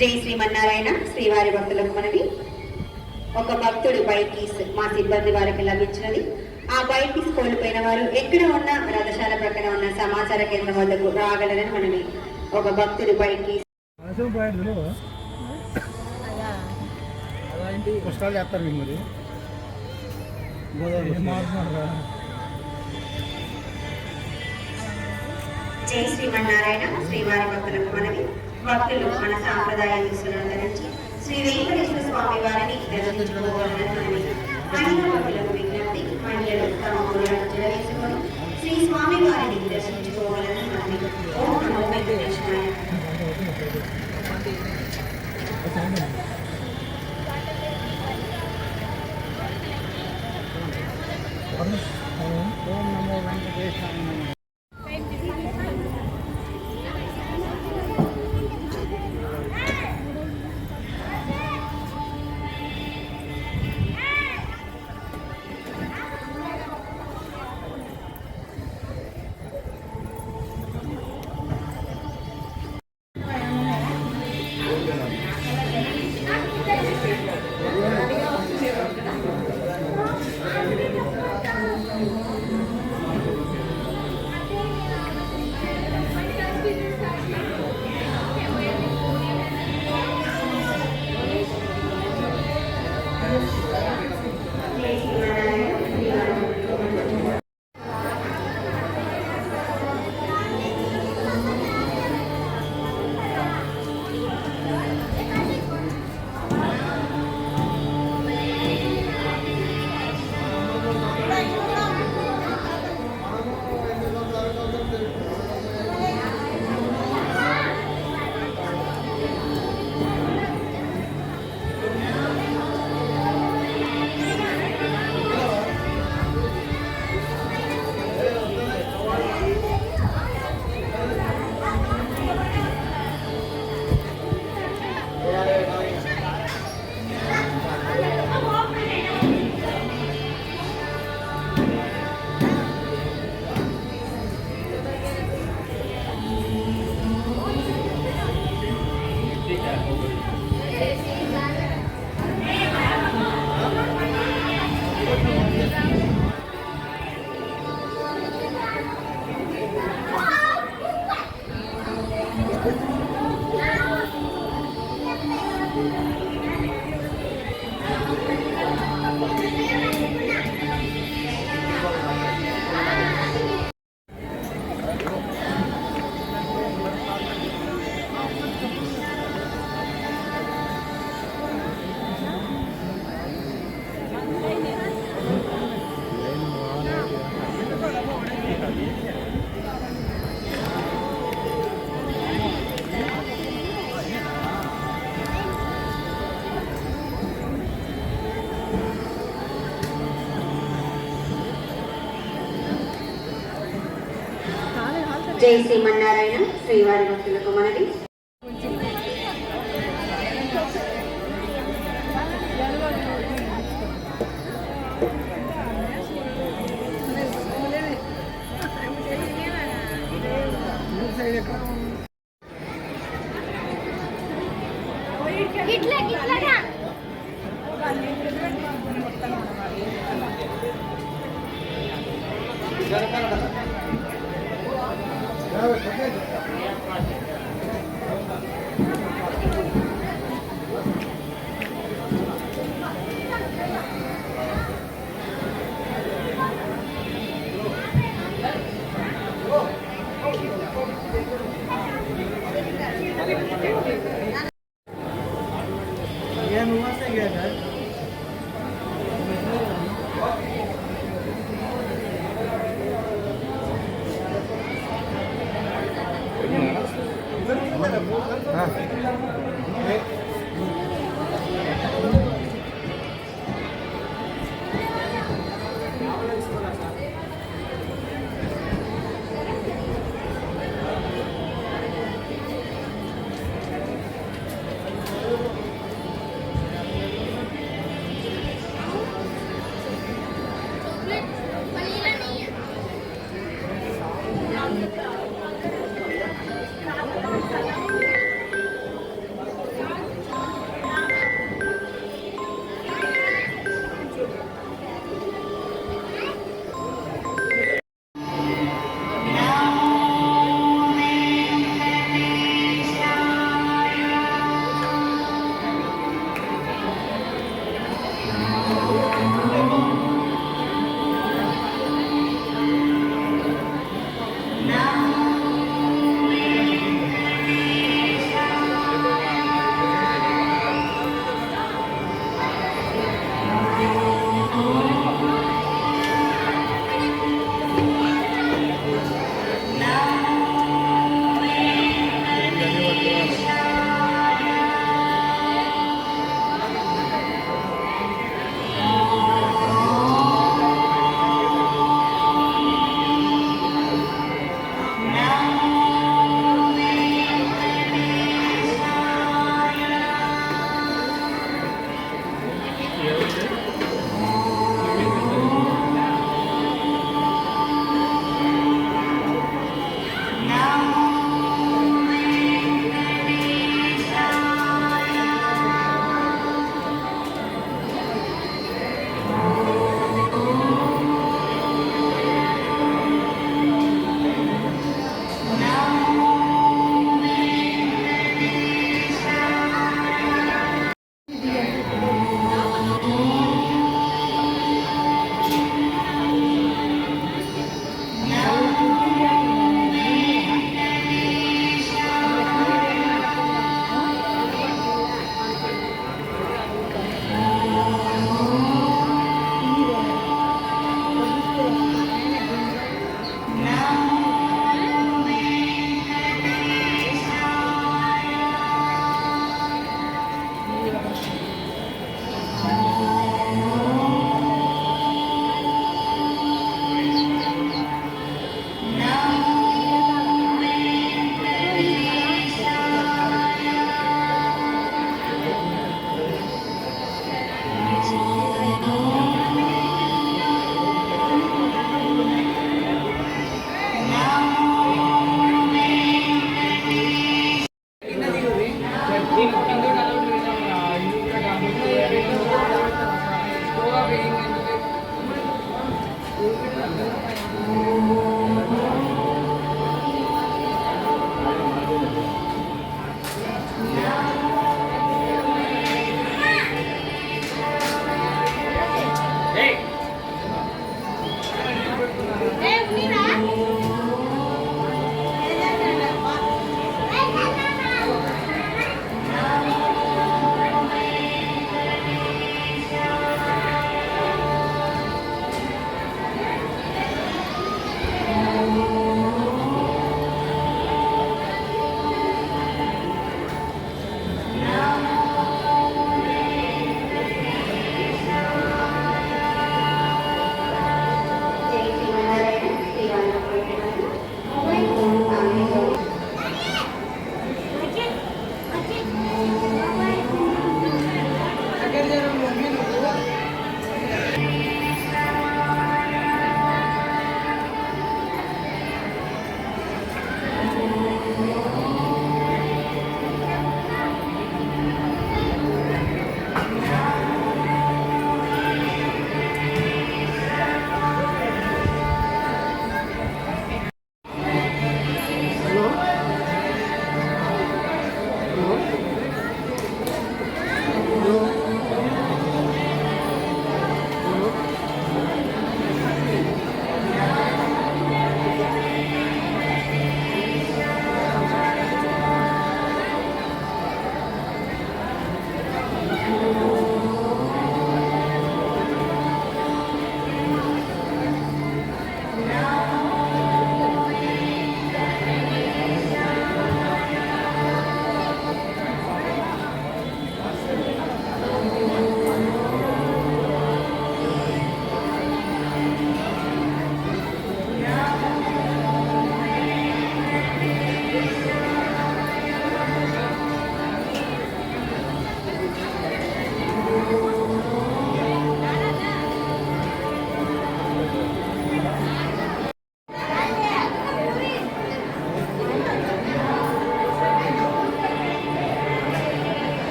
జై శ్రీమన్నారాయణ. శ్రీవారి భక్తులకు మనవి. ఒక భక్తుడు బైక్ కీస్ మా సిబ్బంది వారికి లభించినది. ఆ బైక్ కీస్ కోల్పోయిన వారు ఎక్కడ ఉన్న రథశాల ప్రక్కన ఉన్న సమాచార కేంద్రం వద్దకు రాగలరని మనవి. ఒక భక్తుడు బైక్ కీస్ జై శ్రీమన్నారాయణ. శ్రీవారి భక్తులకు మనవి. భక్తులు మన సాంప్రదాయ దుస్తులను ధరించి శ్రీ వెంకటేశ్వర స్వామి వారిని దర్శించుకోవాలని మనవి. మహిళా భక్తులకు విజ్ఞప్తి, మహిళలు తమ ఊళ్ళను జలవేసుకొని శ్రీ స్వామి వారిని దర్శించుకోవాలని మనవి. ఓం నమో వెంకటేశ్వరాయ. ఓం నమో వెంకటేశ్వరాయ. జై శ్రీమన్నారాయణ. శ్రీవారి భక్తులకు మనవి.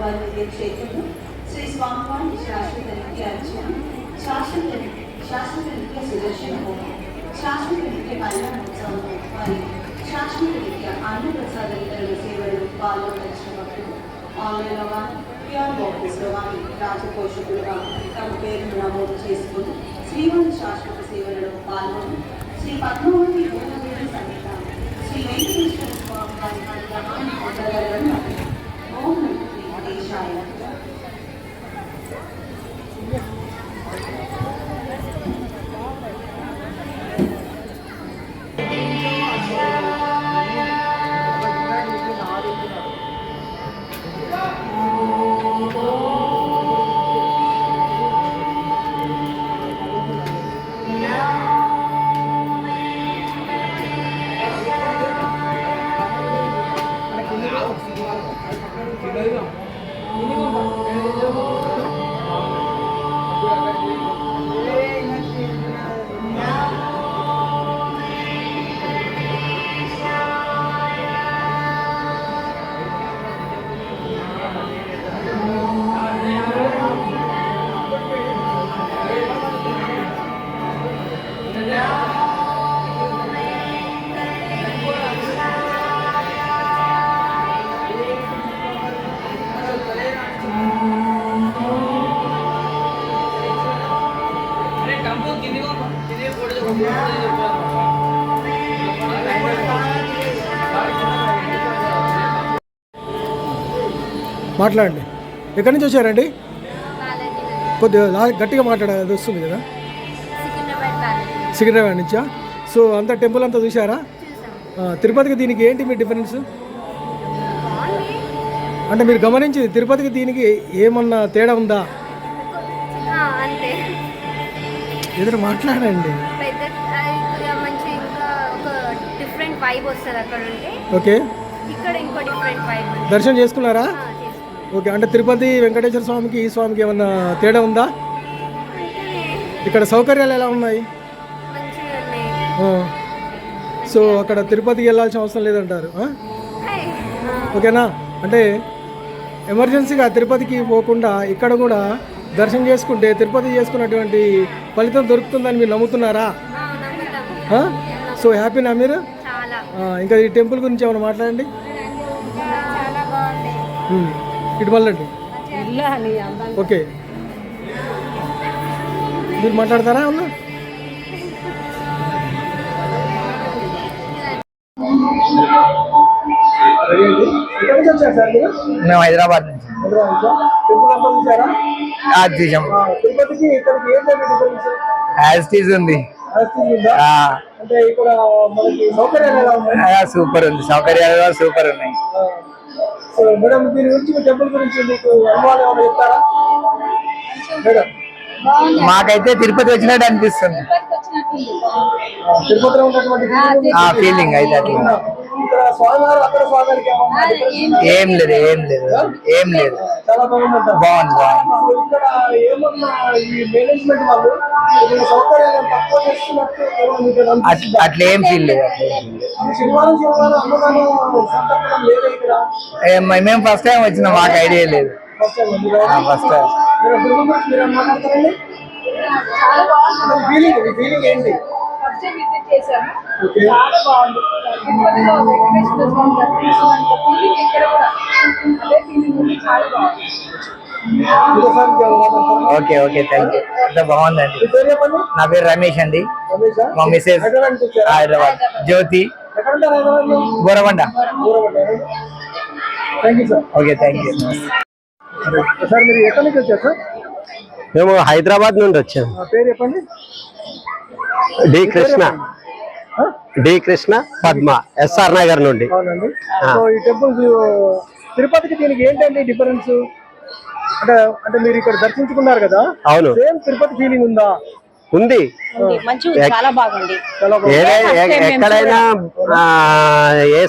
వారి చేతులు శ్రీ స్వామివారి శాశ్వత నిత్య అర్చన, శాశ్వత నిత్య సుదర్శన హోమం, శాశ్వత నిత్య కళ్యాణోత్సవం, వారి శాశ్వత నిత్య అన్న ప్రసాద ఇతరుల సేవలు పాల్గొనవలసిన భక్తులు ఆన్లైన్లో కానీ క్యూఆర్ ఆఫీస్లో కానీ రాజపోషకులుగా తమ పేరును నమోదు చేసుకుని శ్రీవారి శాశ్వత సేవలలో పాల్గొని శ్రీ పద్మావతి భూమదేవి సమేత శ్రీ వెంకటేశ్వర స్వామి వారి అనుగ్రహాన్ని పొందగలరని ఓం నమో వెంకటేశాయ. మాట్లాడండి. ఎక్కడి నుంచి వచ్చారండి? కొద్దిగా గట్టిగా మాట్లాడాలి, అది వస్తుంది కదా. సికింద్రాబాద్ నుంచా? సో అంతా టెంపుల్ అంతా చూసారా? తిరుపతికి దీనికి ఏంటి మీ డిఫరెన్స్? అంటే మీరు గమనించి తిరుపతికి దీనికి ఏమన్నా తేడా ఉందా? ఏదైనా మాట్లాడండి. ఓకే, దర్శనం చేసుకున్నారా? ఓకే, అంటే తిరుపతి వెంకటేశ్వర స్వామికి ఈ స్వామికి ఏమన్నా తేడా ఉందా? ఇక్కడ సౌకర్యాలు ఎలా ఉన్నాయి? సో అక్కడ తిరుపతికి వెళ్ళాల్సిన అవసరం లేదంటారు. ఓకేనా? అంటే ఎమర్జెన్సీగా తిరుపతికి పోకుండా ఇక్కడ కూడా దర్శనం చేసుకుంటే తిరుపతి చేసుకున్నటువంటి ఫలితం దొరుకుతుందని మీరు నమ్ముతున్నారా? సో హ్యాపీనా మీరు? ఇంకా ఈ టెంపుల్ గురించి ఏమైనా మాట్లాడండి. ఇటు మళ్ళండి. ఓకే, మీరు మాట్లాడతారా అన్న? మేము హైదరాబాద్ నుంచి ఉంది. సూపర్ ఉంది, సౌకర్యాలు సూపర్ ఉన్నాయి. మేడం దీని గురించి టెంపుల్ గురించి మీకు అనుభవాలు ఏమైనా చెప్తారా మేడం? మాకైతే తిరుపతి వచ్చినట్టు అనిపిస్తుంది. తిరుపతిలో ఉన్నటువంటి ఫీలింగ్ అయితే అట్లా ఇక్కడ స్వామివారు అక్కడ స్వామివారికి ఏం లేదు, ఏం లేదు, ఏం లేదు. చాలా బాగుంది. బాగుంది. ఇక్కడ ఏమన్నా ఈ మేనేజ్మెంట్ వాళ్ళు సౌకర్యాలు తక్కువ చేస్తున్నట్టు అట్లా ఏం ఫీల్ లేదు. శనివారం అన్నదానం సంతర్పణం లేదు ఇక్కడ. మేము ఫస్ట్ టైం వచ్చినాం, మాకు ఐడియా లేదు. ఫస్ట్ టైం మాట్లాడతారండి. ఫీలింగ్ ఏంటి? చేశాను, చాలా బాగుంది. తిరుపతిలో వెంకటేశ్వర స్వామి దర్శించినంత ఫీలింగ్ ఇక్కడ కూడా అదే ఫీలింగ్ ఉంది, చాలా బాగుంది. Okay okay, thank you. అంత బాగుందండి. నా పేరు రమేష్ అండి. మా mrs Hyderabad Jyothi, Borabanda. Okay, thank you. Sir మీరు ఎక్కడి నుంచి వచ్చారు సార్? మేము హైదరాబాద్ నుండి వచ్చాము. పేరు చెప్పండి. డి కృష్ణ పద్మ, ఎస్ఆర్ నగర్ నుండి. అవునండి. సో ఈ టెంపుల్ తిరుపతికి దీనికి ఏంటండి డిఫరెన్స్? అంటే మీరు ఇక్కడ దర్శించుకున్నారు కదా. అవును, సేమ్ తిరుపతి ఫీలింగ్ ఉందా? ఉంది, చాలా బాగుంది. ఎక్కడైనా ఏ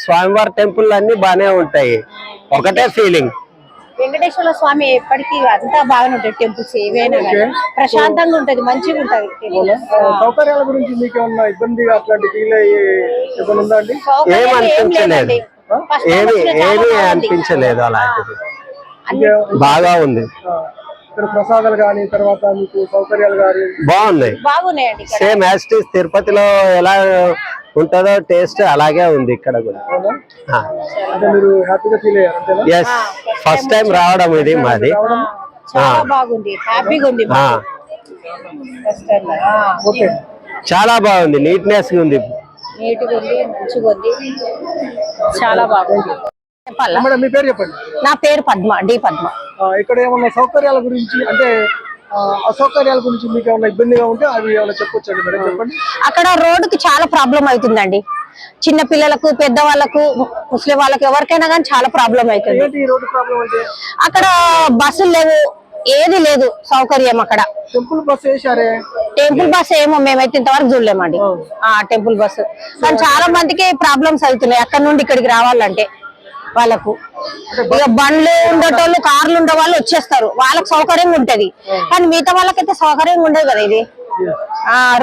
స్వామివారి టెంపుల్ అన్ని బానే ఉంటాయి, ఒకటే ఫీలింగ్. వెంకటేశ్వర స్వామి ఎప్పటికీ అంతా బాగానే ఉంటాయి. టెంపుల్స్ ఏవైనా ప్రశాంతంగా ఉంటది, మంచిగా ఉంటది. సౌకర్యాల గురించి మీకు ఏమన్నా ఇబ్బందిగా అట్లాంటి ఫీల్ అయ్యి ఉందా అండి? ఏమి అనిపించలేదు, ఏమీ అనిపించలేదు అలాంటిది. బాగా ఉంది, ఇక్కడ ప్రసాదాలు కానీ తర్వాత మీకు సౌకర్యాలు కానీ బాగున్నాయి. బాగున్నాయండి ఇక్కడ. సేమ్ యాజ్ ఇట్ ఈస్ తిరుపతిలో ఎలా ఉంటుందో టేస్ట్ అలాగే ఉంది ఇక్కడ కూడా. అంటే మీరు హ్యాపీగా ఫీల్ అయ్యారు అంతేనా? ఎస్, ఫస్ట్ టైం రావడం ఇది మాది. చాలా బాగుంది, హ్యాపీగా ఉంది ఆ, ఫస్ట్ టైం. ఓకే, చాలా బాగుంది, నీట్నెస్ ఉంది. నీట్గా ఉంది, మంచిగా ఉంది, చాలా బాగుంది. చెప్పాలా? మేడం మీ పేరు చెప్పండి. నా పేరు పద్మ, డి పద్మ. ఇక్కడ ఏమన్నా సౌకర్యాల గురించి అంటే అసౌకర్యాల గురించి మీకు ఏమైనా ఇబ్బందిగా ఉంటే అవి ఏమైనా చెప్పొచ్చండి మేడం, చెప్పండి. అక్కడ రోడ్డుకి చాలా ప్రాబ్లం అవుతుందండి. చిన్న పిల్లలకు, పెద్దవాళ్ళకు, ముస్లిం వాళ్ళకు, ఎవరికైనా కానీ చాలా ప్రాబ్లం అవుతుంది. ఏంటి ఈ రోడ్డు ప్రాబ్లం అంటే? అక్కడ బస్సులు లేవు, ఏది లేదు సౌకర్యం అక్కడ. టెంపుల్ బస్ వేసారే? టెంపుల్ బస్ ఏమో మేమైతే ఇంతవరకు చూడలేమండి. టెంపుల్ బస్సు కానీ చాలా మందికి ప్రాబ్లమ్స్ అవుతున్నాయి అక్కడ నుండి ఇక్కడికి రావాలంటే. వాళ్ళకు ఇక బండ్లు ఉండేటోళ్ళు, కార్లు ఉండే వాళ్ళు వచ్చేస్తారు, వాళ్ళకి సౌకర్యంగా ఉంటది. కానీ మిగతా వాళ్ళకైతే సౌకర్యంగా ఉండదు కదా. ఇది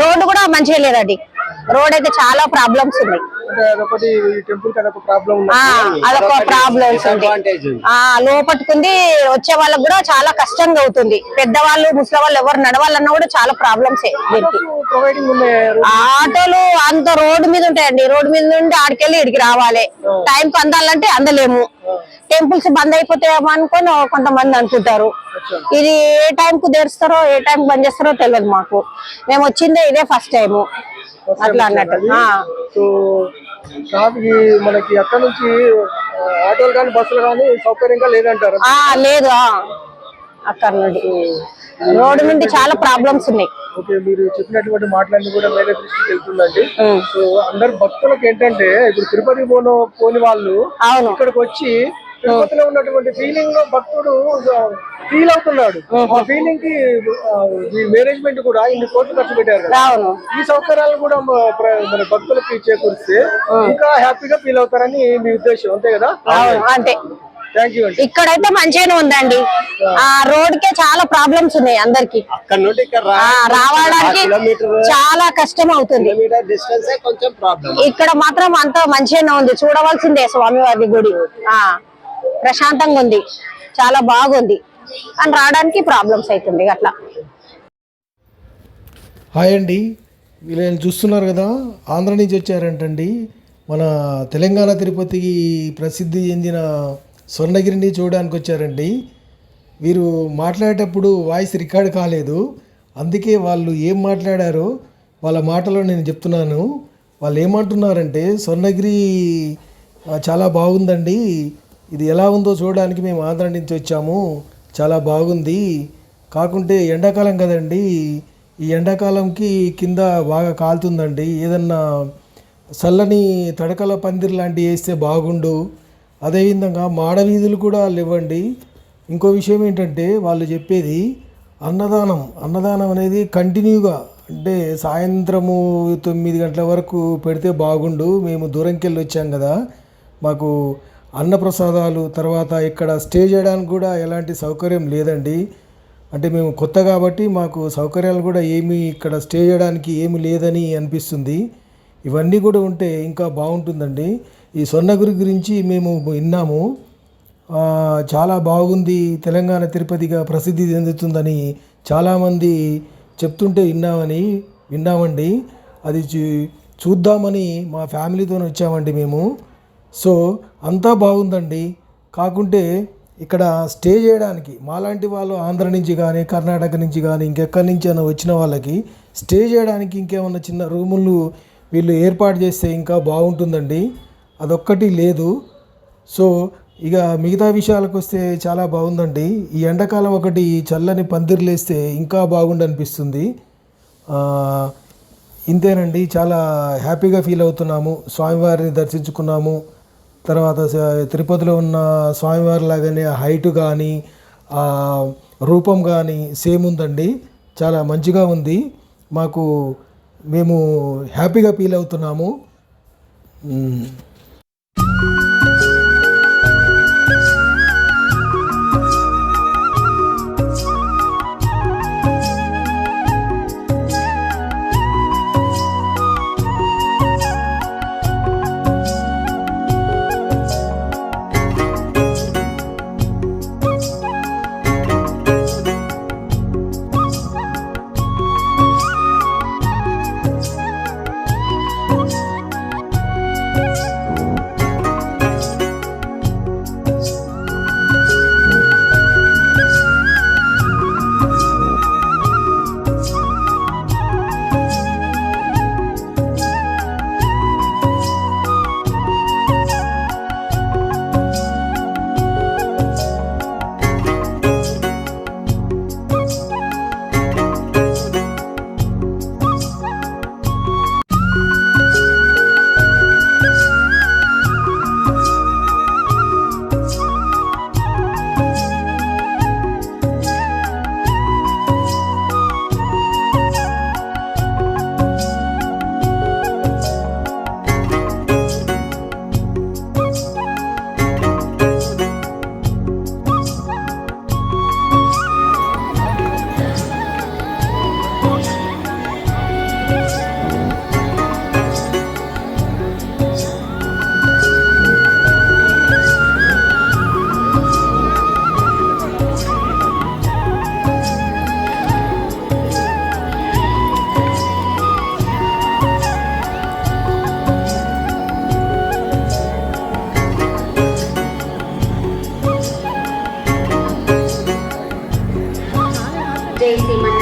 రోడ్డు కూడా మంచిగా లేదండి. రోడ్ అయితే చాలా ప్రాబ్లమ్స్ ఉన్నాయి. అదొక ప్రాబ్లమ్స్ ఉంది. లోపట్టుకుంది వచ్చే వాళ్ళకి కూడా చాలా కష్టంగా అవుతుంది. పెద్దవాళ్ళు, ముసలి వాళ్ళు ఎవరు నడవాలన్నా కూడా చాలా ప్రాబ్లమ్స్. ఆటోలు అంత రోడ్డు మీద ఉంటాయండి. రోడ్డు మీద నుండి ఆడికెళ్ళి ఇడికి రావాలి. టైంకి అందాలంటే అందలేము. టెంపుల్స్ బంద్ అయిపోతాయేమో అనుకొని కొంతమంది అనుకుంటారు. ఇది ఏ టైం కు తెరుస్తారో, ఏ టైం బంద్ చేస్తారో తెలియదు మాకు. మేము వచ్చిందే ఇదే ఫస్ట్ టైము అట్లా అన్నట్టు. సో మనకి అక్కడ నుంచి ఆటోలు కానీ బస్సులు కానీ సౌకర్యంగా లేదంటారు? లేదు, అక్కడ నుండి రోడ్డు నుండి చాలా ప్రాబ్లమ్స్ ఉన్నాయి. ఓకే, మీరు చెప్పినటువంటి మాటలన్నీ కూడా వేరే దృష్టికి వెళ్తుందండి. సో అందరు భక్తులకు ఏంటంటే ఇప్పుడు తిరుపతి పోని వాళ్ళు ఇక్కడికి వచ్చి తిరుపతిలో ఉన్నటువంటి ఫీలింగ్ లో భక్తుడు ఫీల్ అవుతున్నాడు. ఆ ఫీలింగ్ కి మేనేజ్మెంట్ కూడా ఇన్ని కోట్లు ఖర్చు పెట్టారు కదా. ఈ సౌకర్యాలు కూడా మన భక్తులకి చేకూరిస్తే ఇంకా హ్యాపీగా ఫీల్ అవుతారని మీ ఉద్దేశం, అంతే కదా? అంతే. థ్యాంక్ యూ అండి. ఇక్కడైతే మంచిగానే ఉందండి. ఆ రోడ్ కే చాలా ప్రాబ్లమ్స్ ఉన్నాయి అందరికి. అక్కడ నుండి ఇక్కడ రావడానికి చాలా కష్టం అవుతుంది. కొంచెం ప్రాబ్లం. ఇక్కడ మాత్రం అంత మంచిగానే ఉంది, చూడవలసిందే స్వామివారి గుడి. ప్రశాంతంగా ఉంది, చాలా బాగుంది. కానీ రావడానికి ప్రాబ్లమ్స్ అవుతుంది అట్లా. హాయ్ అండి, వీళ్ళని చూస్తున్నారు కదా, ఆంధ్ర నుంచి వచ్చారంటండి. మన తెలంగాణ తిరుపతికి ప్రసిద్ధి చెందిన స్వర్ణగిరిని చూడడానికి వచ్చారండి. వీరు మాట్లాడేటప్పుడు వాయిస్ రికార్డ్ కాలేదు, అందుకే వాళ్ళు ఏం మాట్లాడారో వాళ్ళ మాటలో నేను చెప్తున్నాను. వాళ్ళు ఏమంటున్నారంటే, స్వర్ణగిరి చాలా బాగుందండి, ఇది ఎలా ఉందో చూడడానికి మేము ఆంధ్ర నుంచి వచ్చాము, చాలా బాగుంది. కాకుంటే ఎండాకాలం కదండి, ఈ ఎండాకాలంకి కింద బాగా కాలుతుందండి, ఏదన్నా చల్లని తడకల పందిరి లాంటివి వేస్తే బాగుండు. అదేవిధంగా మాడవీధులు కూడా లేవండి. ఇంకో విషయం ఏంటంటే వాళ్ళు చెప్పేది అన్నదానం అనేది కంటిన్యూగా, అంటే సాయంత్రము 9 గంటల వరకు పెడితే బాగుండు. మేము దూరంకి వెళ్ళి వచ్చాం కదా, మాకు అన్నప్రసాదాలు, తర్వాత ఇక్కడ స్టే చేయడానికి కూడా ఎలాంటి సౌకర్యం లేదండి. అంటే మేము కొత్త కాబట్టి మాకు సౌకర్యాలు కూడా ఏమీ ఇక్కడ స్టే చేయడానికి ఏమీ లేదని అనిపిస్తుంది. ఇవన్నీ కూడా ఉంటే ఇంకా బాగుంటుందండి. ఈ స్వర్ణగిరి గురించి మేము విన్నాము, చాలా బాగుంది, తెలంగాణ తిరుపతిగా ప్రసిద్ధి చెందుతుందని చాలామంది చెప్తుంటే విన్నామండి. అది చూద్దామని మా ఫ్యామిలీతో వచ్చామండి మేము. సో అంతా బాగుందండి. కాకుంటే ఇక్కడ స్టే చేయడానికి మాలాంటి వాళ్ళు ఆంధ్ర నుంచి కానీ, కర్ణాటక నుంచి కానీ, ఇంకెక్కడి నుంచి అయినా వచ్చిన వాళ్ళకి స్టే చేయడానికి ఇంకేమన్నా చిన్న రూములు వీళ్ళు ఏర్పాటు చేస్తే ఇంకా బాగుంటుందండి. అదొక్కటి లేదు. సో ఇక మిగతా విషయాలకు వస్తే చాలా బాగుందండి. ఈ ఎండాకాలం ఒకటి చల్లని పందిర్లు వేస్తే ఇంకా బాగుండనిపిస్తుంది. ఇంతేనండి, చాలా హ్యాపీగా ఫీల్ అవుతున్నాము. స్వామివారిని దర్శించుకున్నాము. తర్వాత తిరుపతిలో ఉన్న స్వామివారి లాగానే హైట్ కానీ రూపం కానీ సేమ్ ఉందండి, చాలా మంచిగా ఉంది. మేము హ్యాపీగా ఫీల్ అవుతున్నాము. రాయలసీమ